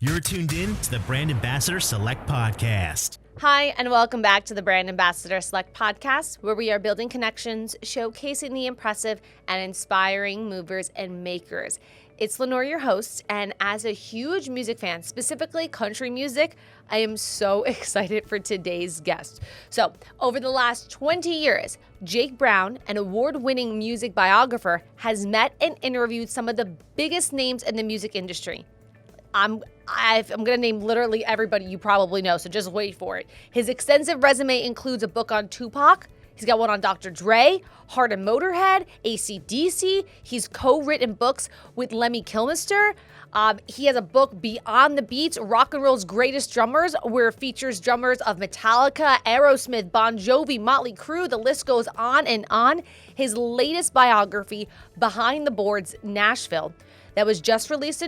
You're tuned in to the Brand Ambassador Select Podcast. Hi, and welcome back to the Brand Ambassador Select Podcast, where we are building connections, showcasing the impressive and inspiring movers and makers. It's Lenore, your host, and as a huge music fan, specifically country music, I am so excited for today's guest. So, over the last 20 years, Jake Brown, an award-winning music biographer, has met and interviewed some of the biggest names in the music industry. I'm going to name literally everybody you probably know, so just wait for it. His extensive resume includes a book on Tupac. He's got one on Dr. Dre, Heart and Mӧtorhead, AC/DC. He's co-written books with Lemmy Kilmister. He has a book, Beyond the Beats, Rock and Roll's Greatest Drummers, where it features drummers of Metallica, Aerosmith, Bon Jovi, Motley Crue. The list goes on and on. His latest biography, Behind the Boards, Nashville, that was just released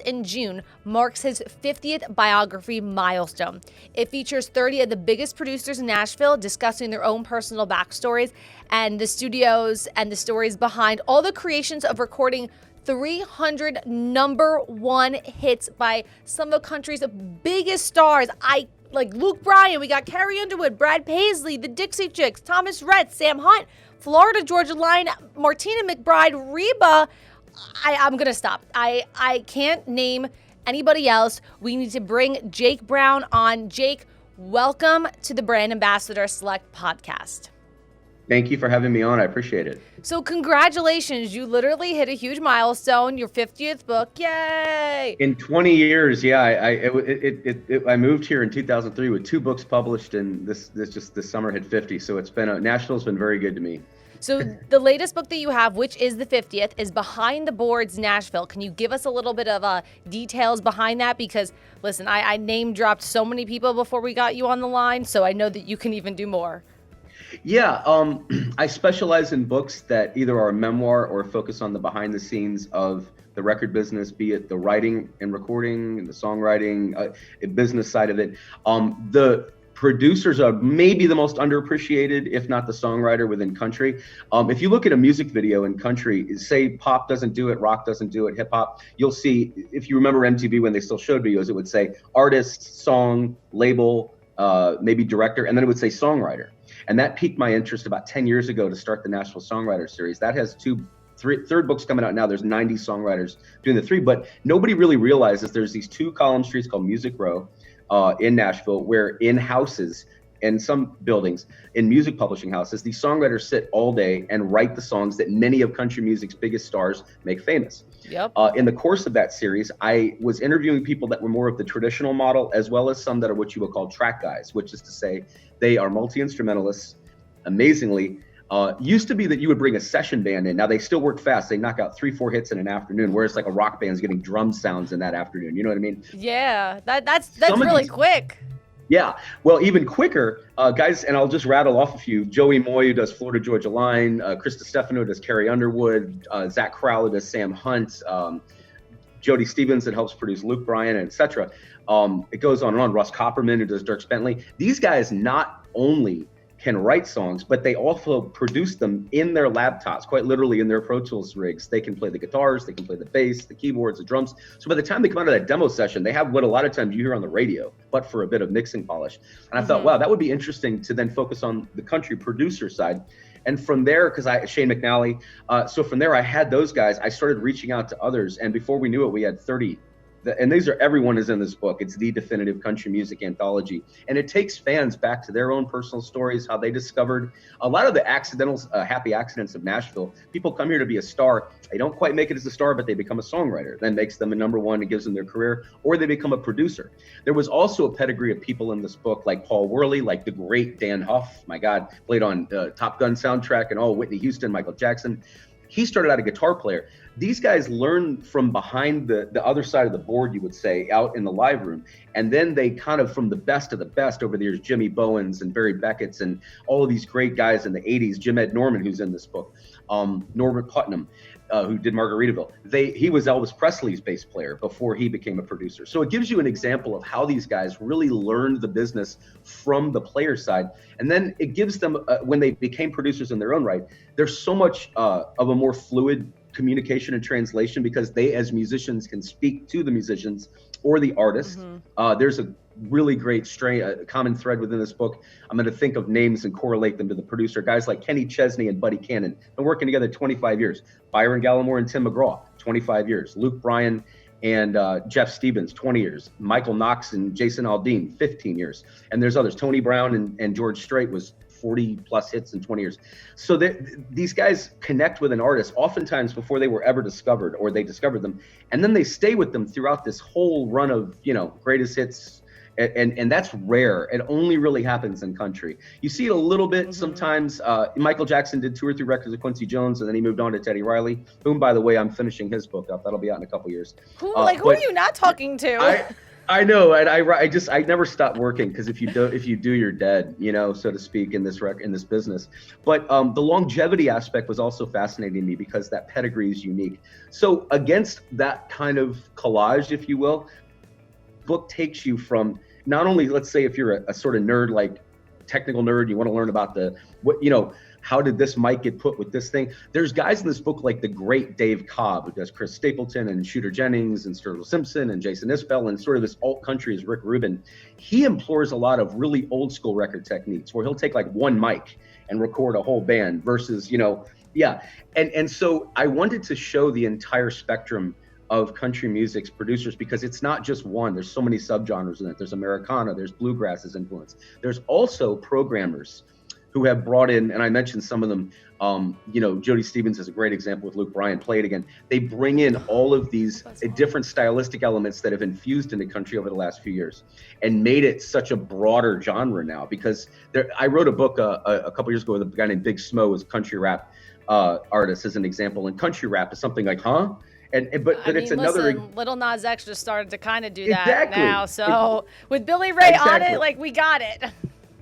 in June, marks his 50th biography milestone. It features 30 of the biggest producers in Nashville discussing their own personal backstories and the studios and the stories behind all the creations of recording 300 number one hits by some of the country's biggest stars. Like Luke Bryan, we got Carrie Underwood, Brad Paisley, the Dixie Chicks, Rhett, Sam Hunt, Florida Georgia Line, Martina McBride, Reba. I'm going to stop. I can't name anybody else. We need to bring Jake Brown on. Jake, welcome to the Brand Ambassador Select Podcast. Thank you for having me on. I appreciate it. So congratulations. You literally hit a huge milestone, your 50th book. Yay! In 20 years, yeah, I moved here in 2003 with 2 books published, and this summer hit 50. So Nashville's been very good to me. So the latest book that you have, which is the 50th, is Behind the Boards, Nashville. Can you give us a little bit of details behind that? Because, listen, I name-dropped so many people before we got you on the line, so I know that you can even do more. Yeah, I specialize in books that either are a memoir or focus on the behind-the-scenes of the record business, be it the writing and recording, and the songwriting, business side of it. The producers are maybe the most underappreciated, if not the songwriter within country. If you look at a music video in country, say pop doesn't do it, rock doesn't do it, hip hop, you'll see, if you remember MTV when they still showed videos, it would say artist, song, label, maybe director, and then it would say songwriter. And that piqued my interest about 10 years ago to start the Nashville Songwriter Series. That has third book's coming out now. There's 90 songwriters doing the 3, but nobody really realizes there's these 2 column streets called Music Row in Nashville, where in houses and some buildings, in music publishing houses, these songwriters sit all day and write the songs that many of country music's biggest stars make famous. Yep. In the course of that series, I was interviewing people that were more of the traditional model, as well as some that are what you would call track guys, which is to say they are multi-instrumentalists. Amazingly, used to be that you would bring a session band in. Now they still work fast. They knock out 3-4 hits in an afternoon, whereas like a rock band's getting drum sounds in that afternoon. You know what I mean? Yeah, that's really quick. Yeah, well, even quicker, guys, and I'll just rattle off a few. Joey Moy, who does Florida Georgia Line, Chris DiStefano does Carrie Underwood, Zach Crowley does Sam Hunt, Jody Stevens that helps produce Luke Bryan, etc. It goes on and on. Russ Copperman, who does Dierks Bentley. These guys not only can write songs, but they also produce them in their laptops, quite literally in their Pro Tools rigs. They can play the guitars, they can play the bass, the keyboards, the drums. So by the time they come out of that demo session, they have what a lot of times you hear on the radio, but for a bit of mixing polish. And I thought, wow, that would be interesting to then focus on the country producer side. And from there, because Shane McNally, so from there I had those guys, I started reaching out to others. And before we knew it, we had 30. And everyone is in this book. It's the definitive country music anthology. And it takes fans back to their own personal stories, how they discovered a lot of the happy accidents of Nashville. People come here to be a star. They don't quite make it as a star, but they become a songwriter. Then makes them a number one and gives them their career, or they become a producer. There was also a pedigree of people in this book, like Paul Worley, like the great Dan Huff, my God, played on Top Gun soundtrack and all, Whitney Houston, Michael Jackson. He started out a guitar player. These guys learn from behind the other side of the board, you would say, out in the live room. And then they kind of, from the best of the best over the years, Jimmy Bowens and Barry Beckett's and all of these great guys in the 80s, Jim Ed Norman, who's in this book, Norbert Putnam, who did Margaritaville. He was Elvis Presley's bass player before he became a producer. So it gives you an example of how these guys really learned the business from the player side. And then it gives them, when they became producers in their own right, there's so much of a more fluid communication and translation, because they as musicians can speak to the musicians or the artist. There's a really great a common thread within this book. I'm going to think of names and correlate them to the producer. Guys like Kenny Chesney and Buddy Cannon, been working together 25 years. Byron Gallimore and Tim McGraw, 25 years. Luke Bryan and Jeff Stevens, 20 years. Michael Knox and Jason Aldean, 15 years. And there's others. Tony Brown and George Strait was 40 plus hits in 20 years. So these guys connect with an artist oftentimes before they were ever discovered, or they discovered them. And then they stay with them throughout this whole run of, greatest hits. And that's rare. It only really happens in country. You see it a little bit sometimes. Michael Jackson did 2 or 3 records with Quincy Jones, and then he moved on to Teddy Riley, whom, by the way, I'm finishing his book up. That'll be out in a couple years. Who are you not talking to? I know, and I never stop working, because if you do, you're dead, so to speak, in this business. But the longevity aspect was also fascinating to me, because that pedigree is unique. So against that kind of collage, if you will, book takes you from not only, let's say, if you're a sort of nerd, like technical nerd, you want to learn about how did this mic get put with this thing? There's guys in this book like the great Dave Cobb, who does Chris Stapleton and Shooter Jennings and Sturgill Simpson and Jason Isbell, and sort of this alt country is Rick Rubin. He implores a lot of really old school record techniques, where he'll take like one mic and record a whole band versus, And so I wanted to show the entire spectrum of country music's producers, because it's not just one. There's so many subgenres in it. There's Americana, there's bluegrass's influence. There's also programmers who have brought in, and I mentioned some of them, Jody Stevens is a great example with Luke Bryan, Play It Again. They bring in all of these different stylistic elements that have infused into country over the last few years and made it such a broader genre now, because I wrote a book a couple years ago with a guy named Big Smo, who's a country rap artist, as an example, and country rap is something like, But it's another. Listen, Little Nas X just started to kind of do that now. So with Billy Ray on it, we got it.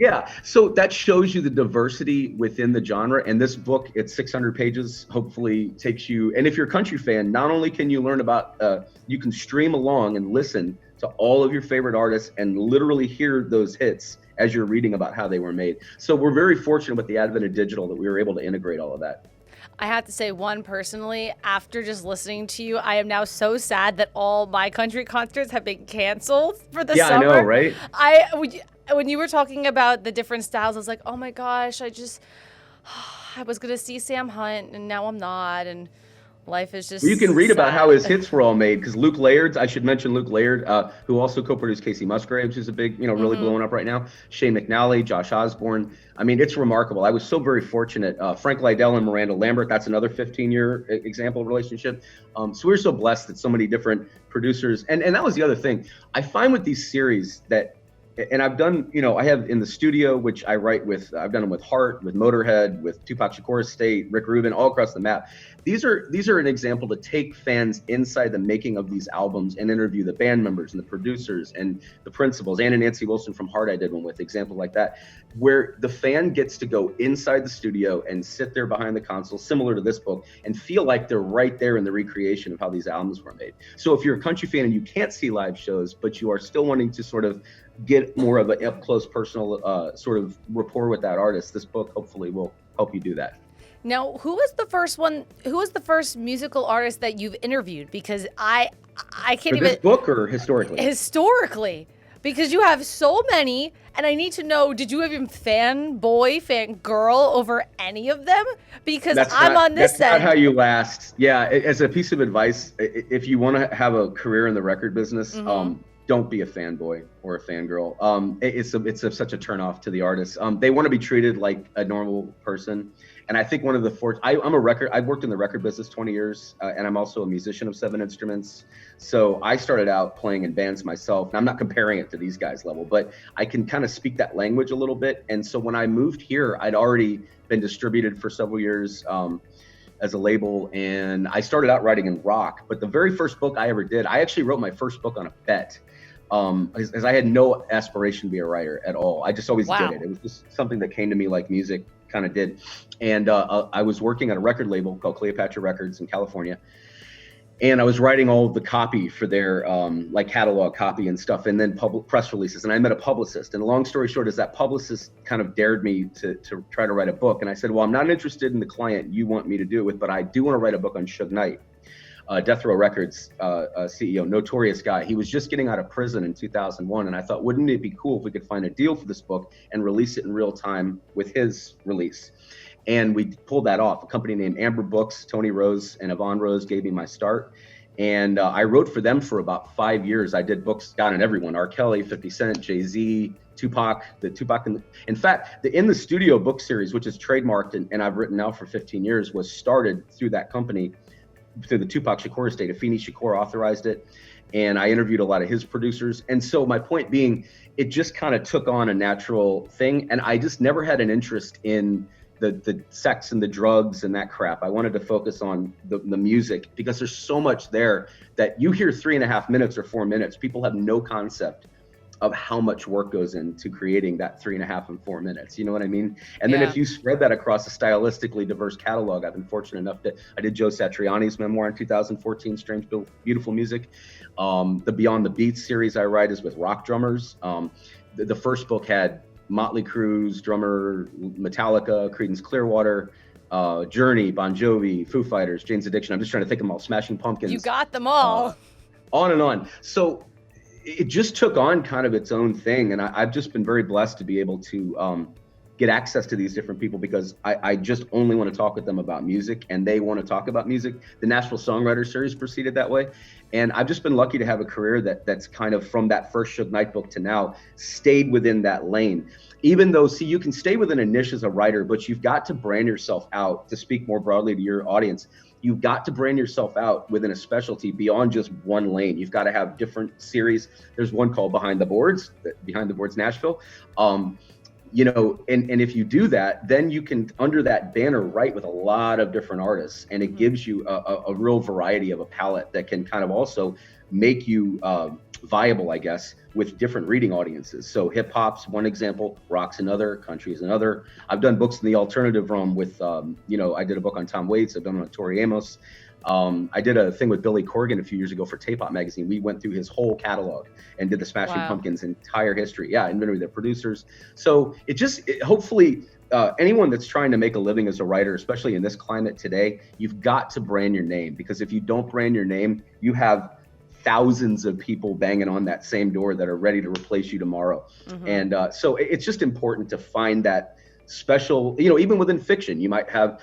Yeah. So that shows you the diversity within the genre. And this book, it's 600 pages, hopefully takes you. And if you're a country fan, not only can you learn about, you can stream along and listen to all of your favorite artists and literally hear those hits as you're reading about how they were made. So we're very fortunate with the advent of digital that we were able to integrate all of that. I have to say, personally, after just listening to you, I am now so sad that all my country concerts have been canceled for the summer. Yeah, I know, right? When you were talking about the different styles, I was like, oh my gosh, I was going to see Sam Hunt, and now I'm not, and life is just You can read sad. about how his hits were all made, because Luke Laird, I should mention Luke Laird, who also co-produced Casey Musgraves, who's a big, really blowing up right now. Shane McNally, Josh Osborne. I mean, it's remarkable. I was so very fortunate. Frank Liddell and Miranda Lambert, that's another 15-year example of relationship. So we're so blessed that so many different producers, and that was the other thing. I find with these series that, and I've done, I have in the studio, which I write with, I've done them with Hart, with Mӧtorhead, with Tupac Shakur Estate, Rick Rubin, all across the map. These are an example to take fans inside the making of these albums and interview the band members and the producers and the principals. Ann and Nancy Wilson from Hart, I did one with, example like that, where the fan gets to go inside the studio and sit there behind the console, similar to this book, and feel like they're right there in the recreation of how these albums were made. So if you're a country fan and you can't see live shows, but you are still wanting to sort of get more of an up-close personal sort of rapport with that artist, this book hopefully will help you do that. Now, who was the first musical artist that you've interviewed? Because I can't even. For this book or historically? Historically, because you have so many, and I need to know, did you even fangirl over any of them? Because I'm on this That's end. not how you last. Yeah, as a piece of advice, if you want to have a career in the record business, don't be a fanboy or a fangirl. It's such a turnoff to the artists. They want to be treated like a normal person. And I think one of the I've worked in the record business 20 years, and I'm also a musician of 7 instruments. So I started out playing in bands myself. And I'm not comparing it to these guys' level, but I can kind of speak that language a little bit. And so when I moved here, I'd already been distributed for several years as a label, and I started out writing in rock. But the very first book I ever did, I actually wrote my first book on a bet. As I had no aspiration to be a writer at all. I just always did it. It was just something that came to me like music kind of did. And I was working at a record label called Cleopatra Records in California. And I was writing all of the copy for their like catalog copy and stuff, and then press releases. And I met a publicist. And long story short is that publicist kind of dared me to try to write a book. And I said, well, I'm not interested in the client you want me to do it with, but I do want to write a book on Suge Knight, Death Row Records CEO, notorious guy. He was just getting out of prison in 2001. And I thought, wouldn't it be cool if we could find a deal for this book and release it in real time with his release? And we pulled that off. A company named Amber Books, Tony Rose and Yvonne Rose gave me my start. And I wrote for them for about 5 years. I did books, got in everyone, R. Kelly, 50 Cent, Jay-Z, Tupac, in fact, the In the Studio book series, which is trademarked and I've written now for 15 years, was started through that company, through the Tupac Shakur estate. Afeni Shakur authorized it. And I interviewed a lot of his producers. And so my point being, it just kind of took on a natural thing. And I just never had an interest in the sex and the drugs and that crap. I wanted to focus on the music, because there's so much there that you hear 3.5 minutes or 4 minutes. People have no concept of how much work goes into creating that 3.5 and 4 minutes. You know what I mean? And then if you spread that across a stylistically diverse catalog, I've been fortunate enough I did Joe Satriani's memoir in 2014, Strange Beautiful Music. The Beyond the Beats series I write is with rock drummers. The first book had Motley Crue's drummer, Metallica, Creedence Clearwater, Journey, Bon Jovi, Foo Fighters, Jane's Addiction. I'm just trying to think of them all. Smashing Pumpkins. You got them all. On and on. So it just took on kind of its own thing. And I've just been very blessed to be able to get access to these different people, because I just only want to talk with them about music, and they want to talk about music. The Nashville Songwriter Series proceeded that way. And I've just been lucky to have a career that's kind of, from that first Suge Knight book to now, stayed within that lane. Even though, see, you can stay within a niche as a writer, but you've got to brand yourself out. To speak more broadly to your audience, you've got to brand yourself out within a specialty beyond just one lane. You've got to have different series. There's one called Behind the Boards Nashville. You know, and if you do that, then you can, under that banner, write with a lot of different artists, and it gives you a real variety of a palette that can kind of also make you viable, I guess, with different reading audiences. So hip hop's one example, rock's another, country's another. I've done books in the alternative realm with, I did a book on Tom Waits. I've done one on Tori Amos. I did a thing with Billy Corgan a few years ago for Tape Op magazine. We went through his whole catalog and did the Smashing Pumpkins' entire history. Yeah, and interviewed their producers. So hopefully anyone that's trying to make a living as a writer, especially in this climate today, you've got to brand your name, because if you don't brand your name, you have thousands of people banging on that same door that are ready to replace you tomorrow. Mm-hmm. And so it's just important to find that special, even within fiction, you might have,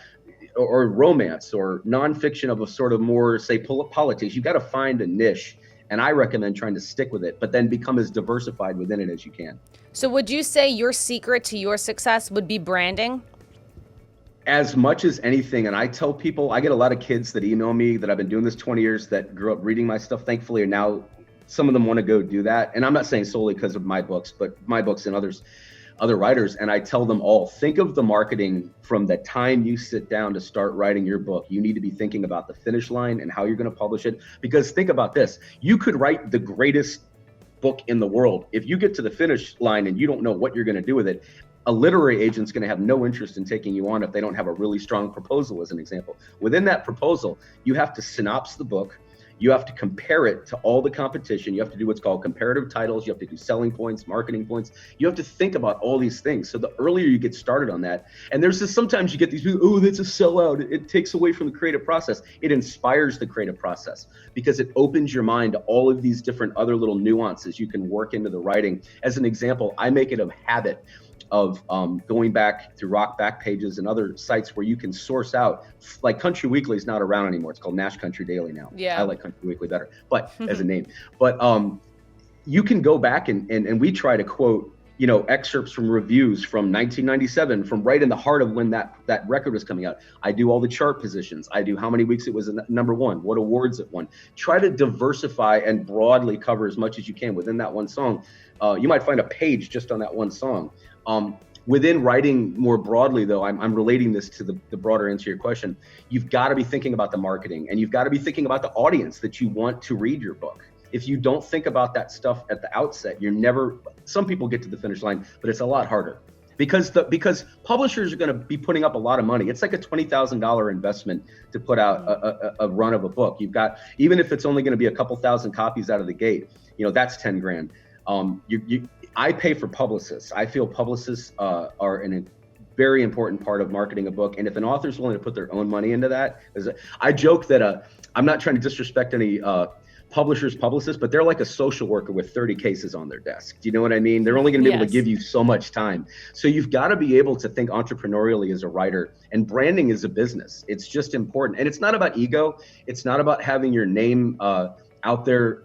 or romance or nonfiction of a sort of more, say, politics. You got to find a niche, and I recommend trying to stick with it, but then become as diversified within it as you can. So would you say your secret to your success would be branding? As much as anything. And I tell people, I get a lot of kids that email me that I've been doing this 20 years that grew up reading my stuff, thankfully, and now some of them want to go do that. And I'm not saying solely because of my books, but my books and other writers. And I tell them all, think of the marketing from the time you sit down to start writing your book. You need to be thinking about the finish line and how you're going to publish it. Because think about this, you could write the greatest book in the world. If you get to the finish line and you don't know what you're going to do with it, a literary agent's going to have no interest in taking you on if they don't have a really strong proposal, as an example. Within that proposal, you have to synopsis the book. You have to compare it to all the competition. You have to do what's called comparative titles. You have to do selling points, marketing points. You have to think about all these things. So the earlier you get started on that, and there's this, sometimes you get these people, oh, that's a sellout. It takes away from the creative process. It inspires the creative process because it opens your mind to all of these different other little nuances you can work into the writing. As an example, I make it a habit of going back through Rock Back Pages and other sites where you can source out, like Country Weekly is not around anymore. It's called Nash Country Daily now. Yeah. I like Country Weekly better, but as a name. But you can go back and we try to quote, excerpts from reviews from 1997, from right in the heart of when that record was coming out. I do all the chart positions. I do how many weeks it was in number one, what awards it won. Try to diversify and broadly cover as much as you can within that one song. You might find a page just on that one song. Within writing more broadly, though, I'm relating this to the broader answer to your question. You've got to be thinking about the marketing, and you've got to be thinking about the audience that you want to read your book. If you don't think about that stuff at the outset, some people get to the finish line, but it's a lot harder. because publishers are going to be putting up a lot of money. It's like a $20,000 investment to put out a run of a book. You've got, even if it's only going to be a couple thousand copies out of the gate, that's 10 grand. I pay for publicists. I feel publicists are a very important part of marketing a book. And if an author's willing to put their own money into that, I joke that I'm not trying to disrespect any publicists, but they're like a social worker with 30 cases on their desk. Do you know what I mean? They're only going to be able to give you so much time. So you've got to be able to think entrepreneurially as a writer, and branding is a business. It's just important. And it's not about ego. It's not about having your name out there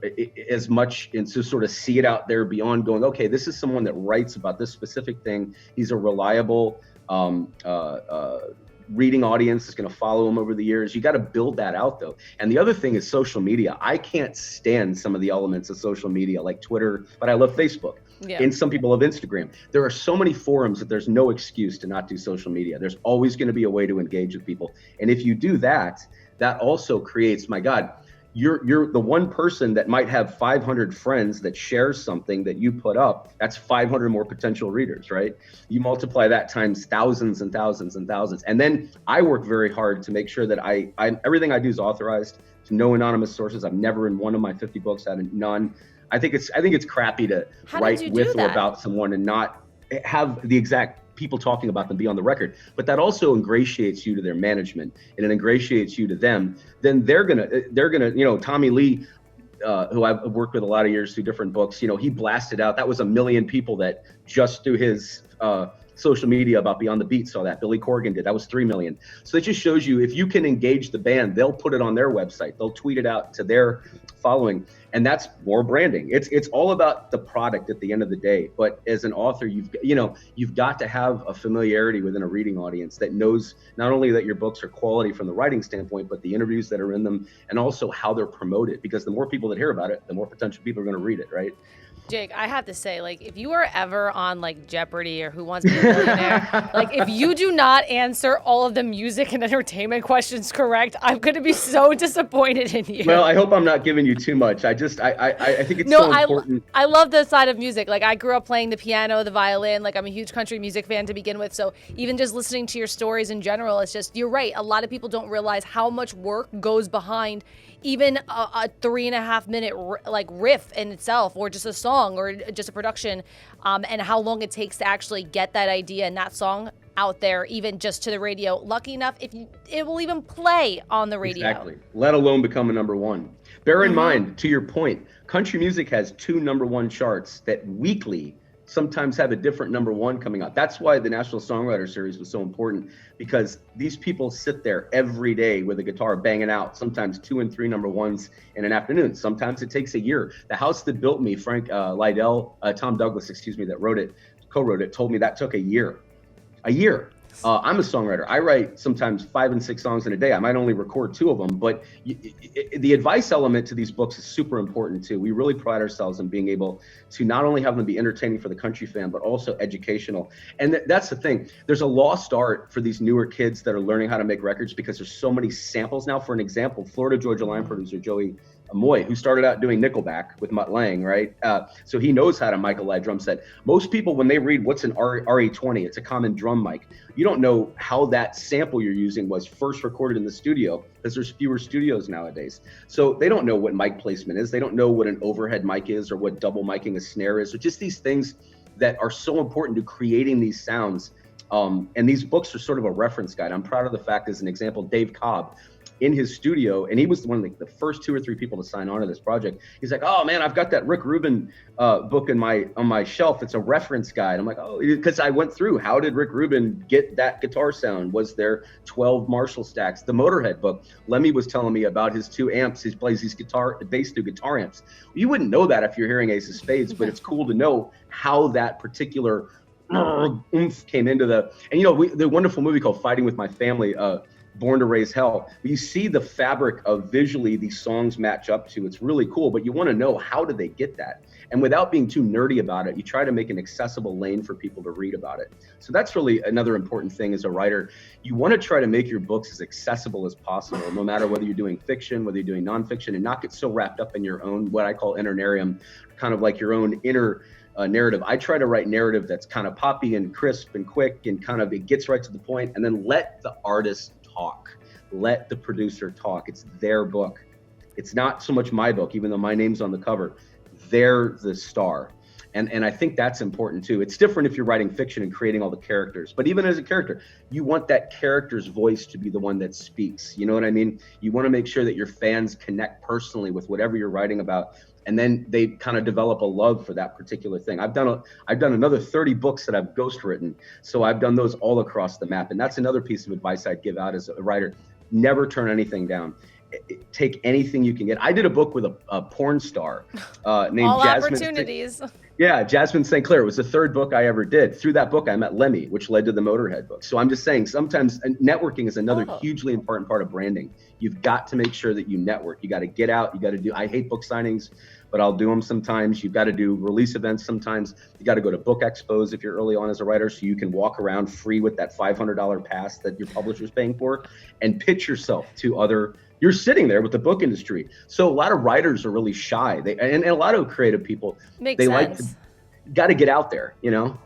as much, and to sort of see it out there beyond going, okay, this is someone that writes about this specific thing. He's a reliable reading audience is going to follow him over the years. You got to build that out though. And the other thing is social media. I can't stand some of the elements of social media like Twitter, but I love Facebook. Yeah. And some people love Instagram. There are so many forums that there's no excuse to not do social media. There's always going to be a way to engage with people. And if you do that, that also creates, my God, you're the one person that might have 500 friends that shares something that you put up. That's 500 more potential readers, right? You multiply that times thousands and thousands and thousands. And then I work very hard to make sure that I everything I do is authorized. There's no anonymous sources. I've never in one of my 50 books had none. I think it's crappy to write with or about someone and not have the exact people talking about them be on the record, but that also ingratiates you to their management and it ingratiates you to them. Then they're gonna, Tommy Lee, who I've worked with a lot of years through different books, he blasted out, that was 1 million people that just through his social media about Beyond the Beat saw that. Billy Corgan did, that was 3 million. So it just shows you, if you can engage the band, they'll put it on their website, they'll tweet it out to their following, and that's more branding. It's all about the product at the end of the day. But as an author, you've got to have a familiarity within a reading audience that knows not only that your books are quality from the writing standpoint, but the interviews that are in them, and also how they're promoted, because the more people that hear about it, the more potential people are going to read it, right? Jake, I have to say, if you are ever on Jeopardy or Who Wants to Be a Millionaire, if you do not answer all of the music and entertainment questions correct, I'm going to be so disappointed in you. Well, I hope I'm not giving you too much. I think it's so important. I love the side of music. I grew up playing the piano, the violin. I'm a huge country music fan to begin with. So even just listening to your stories in general, it's just, you're right. A lot of people don't realize how much work goes behind even a 3.5 minute riff in itself, or just a song, or just a production, and how long it takes to actually get that idea and that song out there, even just to the radio. Lucky enough, it will even play on the radio. Exactly. Let alone become a number one. Bear in mind, to your point, country music has 2 number one charts that weekly sometimes have a different number one coming out. That's why the National Songwriter Series was so important, because these people sit there every day with a guitar banging out sometimes 2 and 3 number ones in an afternoon. Sometimes it takes a year. The House That Built Me, Tom Douglas, that co-wrote it, told me that took a year. I'm a songwriter. I write sometimes 5 and 6 songs in a day. I might only record 2 of them, but the advice element to these books is super important too. We really pride ourselves in being able to not only have them be entertaining for the country fan, but also educational. And that's the thing. There's a lost art for these newer kids that are learning how to make records, because there's so many samples now. For an example, Florida Georgia Line producer Joey Moy, who started out doing Nickelback with Mutt Lange, right? So he knows how to mic a live drum set. Most people, when they read what's an RE20, it's a common drum mic. You don't know how that sample you're using was first recorded in the studio, because there's fewer studios nowadays. So they don't know what mic placement is. They don't know what an overhead mic is, or what double micing a snare is, or just these things that are so important to creating these sounds. And these books are sort of a reference guide. I'm proud of the fact, as an example, Dave Cobb, in his studio, and he was one of the first 2 or 3 people to sign on to this project. He's like, "Oh man, I've got that Rick Rubin book on my shelf. It's a reference guide." I'm like, "Oh," because I went through, how did Rick Rubin get that guitar sound? Was there 12 Marshall stacks? The Mӧtorhead book, Lemmy was telling me about his 2 amps. He plays these bass through guitar amps. You wouldn't know that if you're hearing Ace of Spades, but it's cool to know how that particular oomph came into the wonderful movie called Fighting with My Family, Born to Raise Hell. You see the fabric of visually these songs match up to. It's really cool, but you want to know, how did they get that? And without being too nerdy about it, you try to make an accessible lane for people to read about it. So that's really another important thing as a writer. You want to try to make your books as accessible as possible, no matter whether you're doing fiction, whether you're doing nonfiction, and not get so wrapped up in your own, what I call internarium, kind of like your own inner narrative. I try to write narrative that's kind of poppy and crisp and quick and kind of, it gets right to the point, and then let the artist talk. Let the producer talk. It's their book. It's not so much my book, even though my name's on the cover. They're the star. And I think that's important too. It's different if you're writing fiction and creating all the characters, but even as a character, you want that character's voice to be the one that speaks. You know what I mean? You want to make sure that your fans connect personally with whatever you're writing about, and then they kind of develop a love for that particular thing. I've done another 30 books that I've ghostwritten, so I've done those all across the map. And that's another piece of advice I'd give out as a writer: never turn anything down. Take anything you can get. I did a book with a porn star named all Jasmine. Opportunities. Yeah, Jasmine St. Clair. It was the third book I ever did. Through that book, I met Lemmy, which led to the Mӧtorhead book. So I'm just saying, sometimes networking is another hugely important part of branding. You've got to make sure that you network. You got to get out. You got to do, I hate book signings, but I'll do them sometimes. You've got to do release events sometimes. You got to go to book expos if you're early on as a writer, so you can walk around free with that $500 pass that your publisher's paying for, and pitch yourself to other. You're sitting there with the book industry. So a lot of writers are really shy. And a lot of creative people, got to get out there, you know?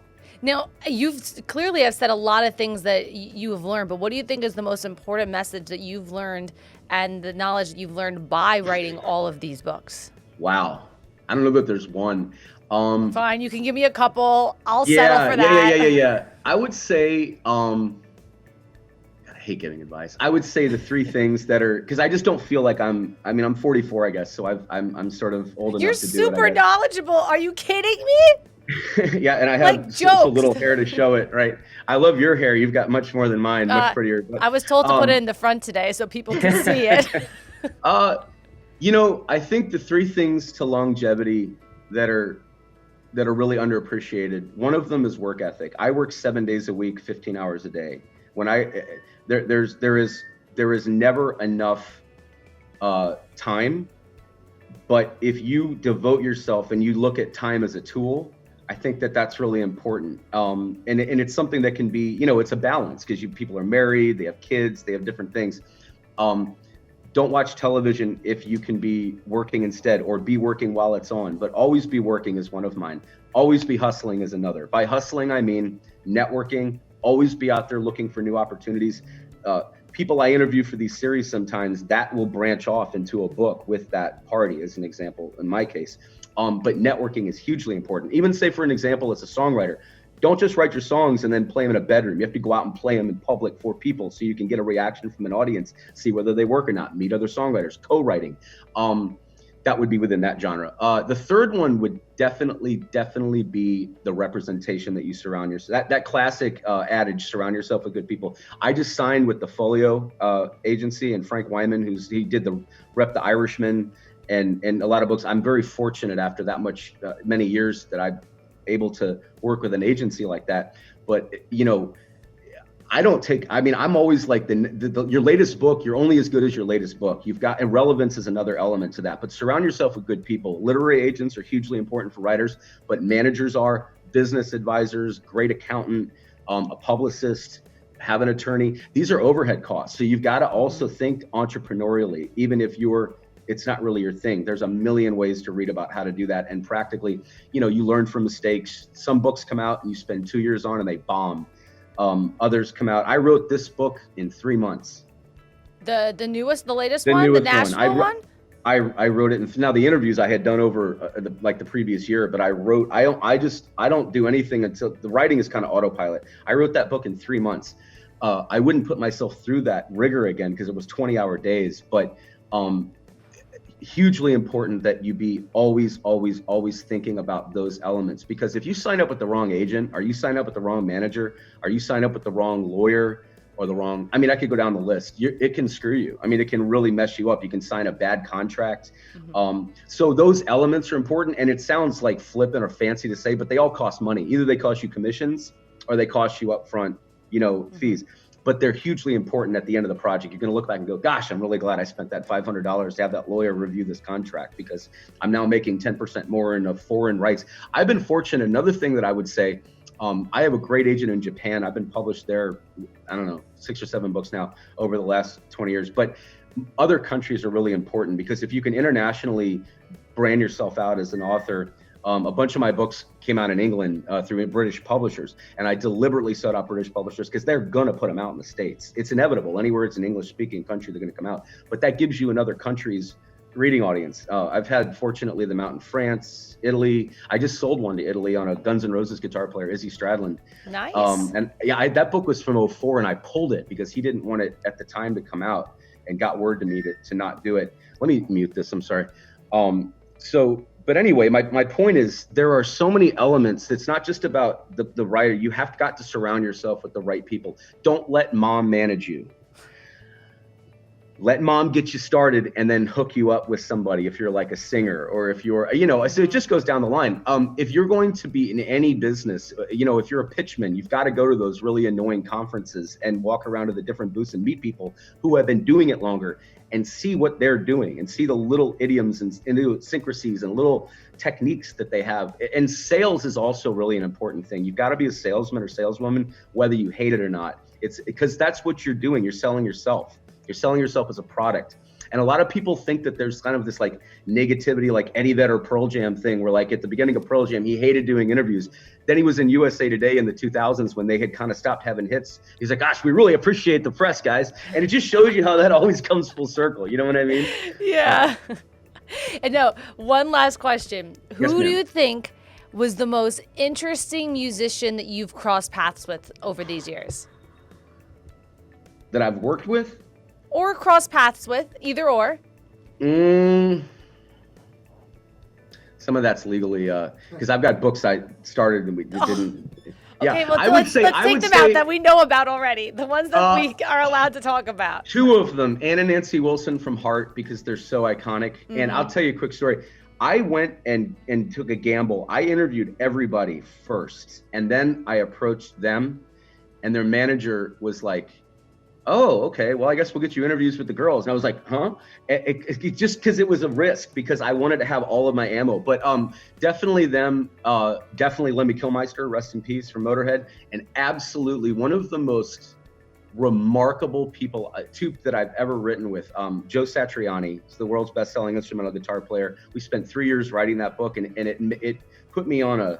Now, you've clearly have said a lot of things that you have learned, but what do you think is the most important message that you've learned and the knowledge that you've learned by writing all of these books? Wow. I don't know that there's one. Fine, you can give me a couple. I'll settle for that. Yeah. I would say, I hate giving advice. I would say the three things that are, because I just don't feel like I'm 44, I guess, so I'm sort of old enough You're to do it. You're super knowledgeable. Are you kidding me? Yeah, and I have so little hair to show it, right? I love your hair. You've got much more than mine, much prettier. But, I was told to put it in the front today so people can see it. You know, I think the three things to longevity that are really underappreciated, one of them is work ethic. I work 7 days a week, 15 hours a day. When there is never enough time, but if you devote yourself and you look at time as a tool, I think that's really important. And it's something that can be, you know, it's a balance, because people are married, they have kids, they have different things. Don't watch television if you can be working instead, or be working while it's on, but always be working is one of mine. Always be hustling is another. By hustling, I mean networking. Always be out there looking for new opportunities. People I interview for these series, sometimes that will branch off into a book with that party, as an example, in my case. But networking is hugely important. Even say, for an example, as a songwriter, don't just write your songs and then play them in a bedroom. You have to go out and play them in public for people so you can get a reaction from an audience, see whether they work or not, meet other songwriters, co-writing. That would be within that genre. The third one would definitely be the representation that you surround yourself. That classic adage, surround yourself with good people. I just signed with the Folio agency, and Frank Wyman, he did the The Irishman and a lot of books. I'm very fortunate after that many years that I'm able to work with an agency like that. But, you know, I'm always like your latest book, you're only as good as your latest book. And relevance is another element to that. But surround yourself with good people. Literary agents are hugely important for writers, but managers are, business advisors, great accountant, a publicist, have an attorney. These are overhead costs. So you've got to also think entrepreneurially, even if it's not really your thing. There's a million ways to read about how to do that. And practically, you know, you learn from mistakes. Some books come out and you spend 2 years on and they bomb. Others come out. I wrote this book in 3 months. The latest one, the Nashville one? I wrote it, and now the interviews I had done over the previous year, but I don't do anything until the writing is kind of autopilot. I wrote that book in 3 months. I wouldn't put myself through that rigor again because it was 20-hour days, but hugely important that you be always thinking about those elements, because if you sign up with the wrong agent, or you sign up with the wrong manager, or you sign up with the wrong lawyer, or I could go down the list. It can screw you. It can really mess you up. You can sign a bad contract. Mm-hmm. So those elements are important, and it sounds like flippant or fancy to say, but they all cost money. Either they cost you commissions or they cost you upfront, fees. But they're hugely important at the end of the project. You're going to look back and go, gosh, I'm really glad I spent that $500 to have that lawyer review this contract, because I'm now making 10% more in foreign rights. I've been fortunate. Another thing that I would say, I have a great agent in Japan. I've been published there, 6 or 7 books now over the last 20 years. But other countries are really important, because if you can internationally brand yourself out as an author, A bunch of my books came out in England through British publishers, and I deliberately sought out British publishers because they're going to put them out in the States. It's inevitable. Anywhere it's an English-speaking country, they're going to come out. But that gives you another country's reading audience. I've had, fortunately, them out in France, Italy. I just sold one to Italy on a Guns N' Roses guitar player, Izzy Stradlin. Nice. And yeah, that book was from '04, and I pulled it because he didn't want it at the time to come out, and got word to me to not do it. Let me mute this. I'm sorry. But anyway, my point is there are so many elements. It's not just about the writer. You have got to surround yourself with the right people. Don't let mom manage you. Let mom get you started and then hook you up with somebody if you're like a singer or if you're, so it just goes down the line. If you're going to be in any business, if you're a pitchman, you've got to go to those really annoying conferences and walk around to the different booths and meet people who have been doing it longer and see what they're doing and see the little idioms and idiosyncrasies and little techniques that they have. And sales is also really an important thing. You've got to be a salesman or saleswoman, whether you hate it or not. It's because that's what you're doing. You're selling yourself. You're selling yourself as a product. And a lot of people think that there's kind of this like negativity, like Eddie Vedder Pearl Jam thing, where like at the beginning of Pearl Jam, he hated doing interviews. Then he was in USA Today in the 2000s when they had kind of stopped having hits. He's like, gosh, we really appreciate the press, guys. And it just shows you how that always comes full circle. You know what I mean? Yeah. And no, one last question. Yes, Who ma'am. do you think was the most interesting musician that you've crossed paths with over these years? That I've worked with? Or cross paths with, either or. Some of that's legally, because I've got books I started and we didn't. Yeah, Okay, well, let's take them out that we know about already. The ones that we are allowed to talk about. Two of them, Ann and Nancy Wilson from Heart, because they're so iconic. Mm-hmm. And I'll tell you a quick story. I went and took a gamble. I interviewed everybody first, and then I approached them, and their manager was like, oh, okay, well, I guess we'll get you interviews with the girls. And I was like, huh? It just because it was a risk, because I wanted to have all of my ammo. But definitely them, definitely Lemmy Kilmister, rest in peace, from Mӧtorhead. And absolutely one of the most remarkable people, that I've ever written with, Joe Satriani. He's the world's best-selling instrumental guitar player. We spent 3 years writing that book, and it put me on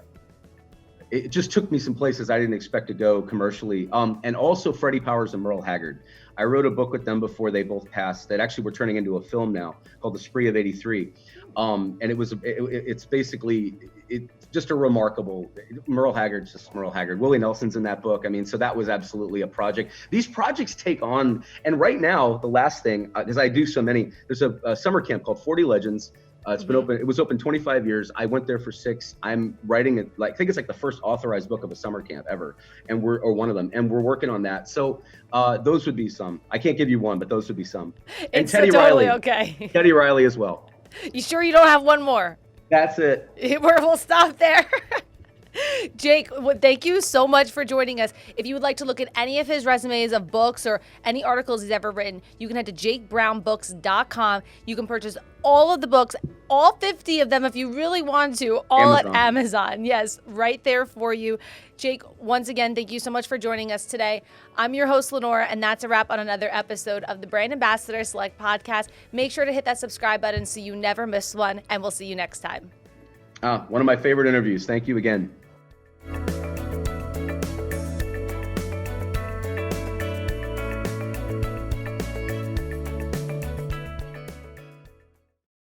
it just took me some places I didn't expect to go commercially. And also Freddie Powers and Merle Haggard. I wrote a book with them before they both passed that actually we're turning into a film now called The Spree of '83. And it's basically just a remarkable, Merle Haggard's just Merle Haggard. Willie Nelson's in that book. I mean, so that was absolutely a project. These projects take on, and right now, the last thing, because I do so many, there's a summer camp called 40 Legends. It's been open. It was open 25 years. I went there for 6. I'm writing it. I think it's like the first authorized book of a summer camp ever, or one of them. And we're working on that. So those would be some. I can't give you one, but those would be some. And It's Teddy totally Riley. okay. Teddy Riley as well. You sure you don't have one more? That's it. We'll stop there. Jake, thank you so much for joining us. If you would like to look at any of his resumes of books or any articles he's ever written, you can head to jakebrownbooks.com. You can purchase all of the books, all 50 of them if you really want to, all Amazon. at Amazon. Yes, right there for you. Jake, once again, thank you so much for joining us today. I'm your host, Lenora, and that's a wrap on another episode of the Brand Ambassador Select Podcast. Make sure to hit that subscribe button so you never miss one, and we'll see you next time. One of my favorite interviews. Thank you again.